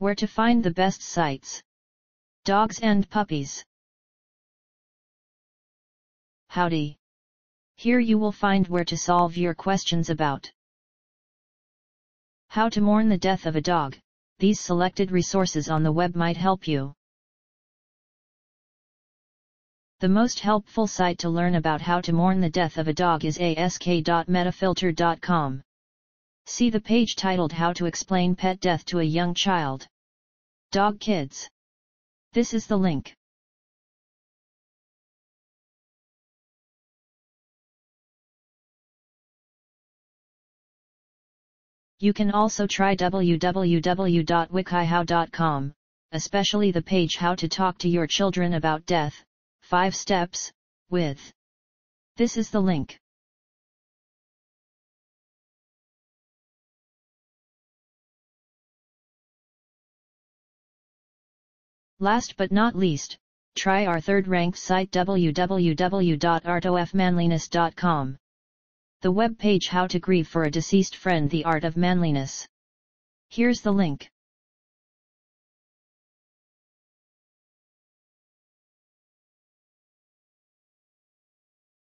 Where to find the best sites. Dogs and puppies. Howdy. Here you will find where to solve your questions about how to mourn the death of a dog. These selected resources on the web might help you. The most helpful site to learn about how to mourn the death of a dog is ask.metafilter.com. See the page titled How to Explain Pet Death to a Young Child. Dog Kids. This is the link. You can also try www.wikihow.com, especially the page How to Talk to Your Children About Death, 5 Steps, with. This is the link. Last but not least, try our third-ranked site www.artofmanliness.com. The web page How to Grieve for a Deceased Friend, The Art of Manliness. Here's the link.